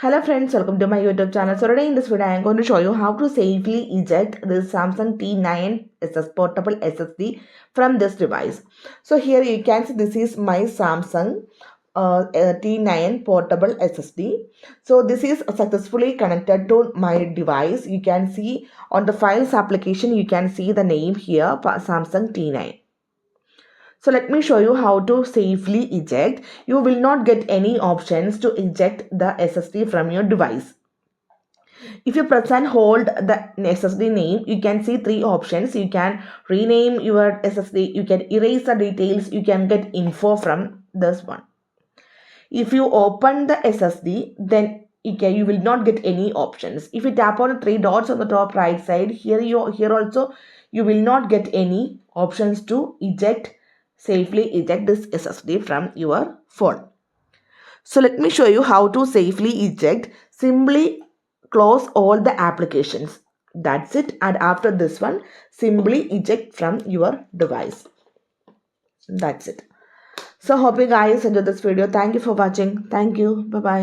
Hello friends, welcome to my YouTube channel. So today in this video I am going to show you how to safely eject this Samsung T9 portable SSD from this device. So here you can see this is my Samsung T9 portable SSD. So this is successfully connected to my device. You can see on the files application you can see the name here for Samsung T9. So let me show you how to safely eject. You will not get any options to eject the SSD from your device. If you press and hold the SSD name, you can see three options. You can rename your SSD, you can erase the details, you can get info from this one. If you open the SSD, then you will not get any options. If you tap on the three dots on the top right side, here also you will not get any options to safely eject this SSD from your phone. So let me show you how to safely eject. Simply close all the applications. That's it. And after this one, simply eject from your device. That's it. So hope you guys enjoyed this video. Thank you for watching. Thank you. Bye bye.